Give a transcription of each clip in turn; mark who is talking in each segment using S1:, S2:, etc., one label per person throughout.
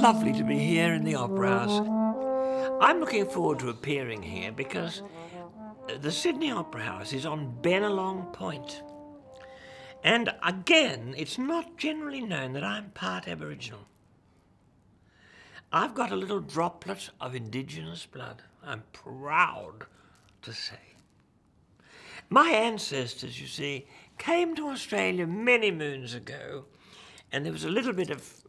S1: lovely to be here in the Opera House. I'm looking forward to appearing here because the Sydney Opera House is on Bennelong Point. And again, it's not generally known that I'm part Aboriginal. I've got a little droplet of Indigenous blood, I'm proud to say. My ancestors, you see, came to Australia many moons ago, and there was a little bit of,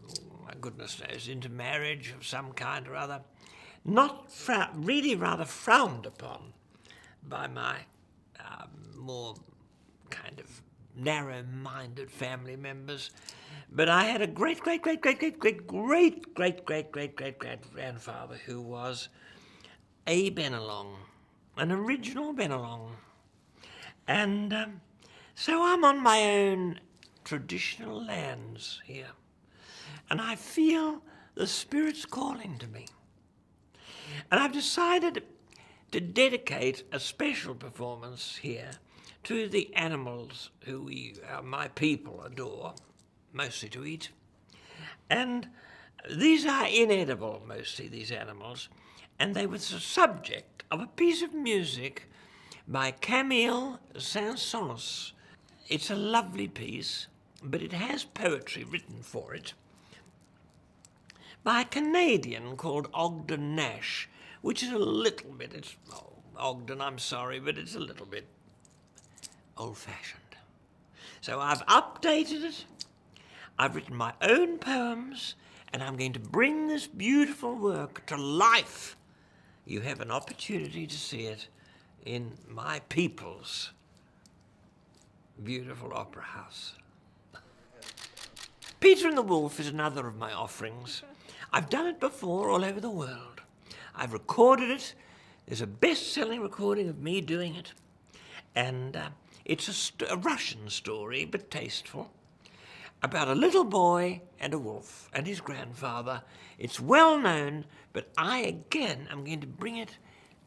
S1: my goodness knows, intermarriage of some kind or other, not really rather frowned upon by my more kind of narrow-minded family members. But I had a great-great-great-great-great-great-great-great-great-grandfather who was a Bennelong, an original Bennelong. And so I'm on my own traditional lands here. And I feel the Spirit's calling to me. And I've decided to dedicate a special performance here to the animals who my people adore, mostly to eat. And these are inedible, mostly, these animals, and they were the subject of a piece of music by Camille Saint-Saëns. It's a lovely piece, but it has poetry written for it by a Canadian called Ogden Nash, which is a little bit, Ogden, I'm sorry, but it's a little bit old-fashioned. So I've updated it, I've written my own poems, and I'm going to bring this beautiful work to life. You have an opportunity to see it in my people's beautiful opera house. Peter and the Wolf is another of my offerings. I've done it before all over the world. I've recorded it. There's a best-selling recording of me doing it. And it's a Russian story, but tasteful, about a little boy and a wolf and his grandfather. It's well known, but I, again, am going to bring it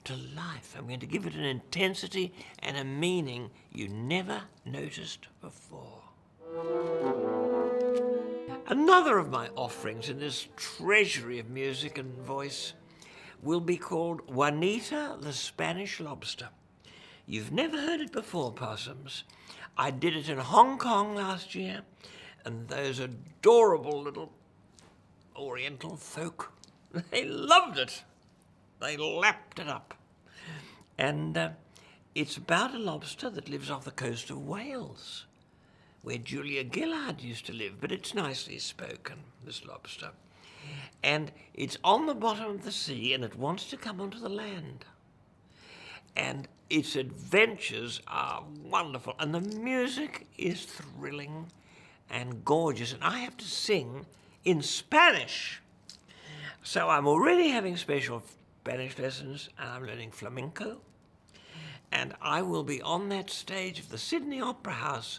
S1: to life. I'm going to give it an intensity and a meaning you never noticed before. Another of my offerings in this treasury of music and voice will be called Juanita the Spanish Lobster. You've never heard it before, possums. I did it in Hong Kong last year, and those adorable little Oriental folk, they loved it. They lapped it up. And it's about a lobster that lives off the coast of Wales, where Julia Gillard used to live, but it's nicely spoken, this lobster. And it's on the bottom of the sea, and it wants to come onto the land. And its adventures are wonderful, and the music is thrilling and gorgeous, and I have to sing in Spanish. So I'm already having special Spanish lessons, and I'm learning flamenco, and I will be on that stage of the Sydney Opera House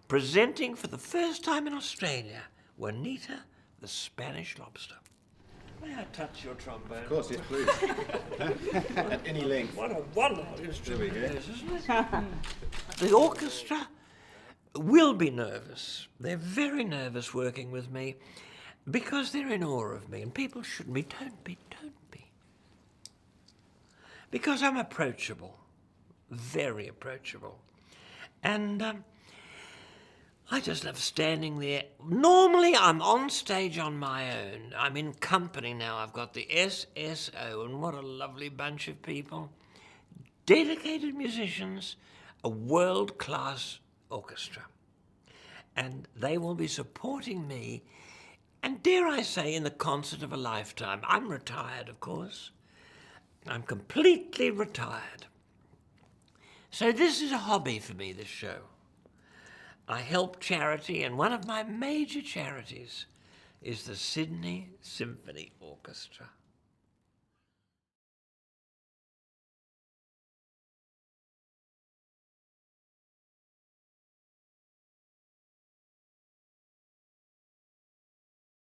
S1: presenting for the first time in Australia, Juanita the Spanish Lobster. May I touch your trombone?
S2: Of course, yes, please. At any length.
S1: What a wonderful instrument
S2: There we go.
S1: it is, isn't it? The orchestra will be nervous. They're very nervous working with me because they're in awe of me, and people shouldn't be. Don't be. Because I'm approachable, very approachable. And I just love standing there. Normally, I'm on stage on my own. I'm in company now. I've got the SSO, and what a lovely bunch of people. Dedicated musicians, a world-class orchestra. And they will be supporting me, and dare I say, in the concert of a lifetime. I'm retired, of course. I'm completely retired. So this is a hobby for me, this show. I help charity, and one of my major charities is the Sydney Symphony Orchestra.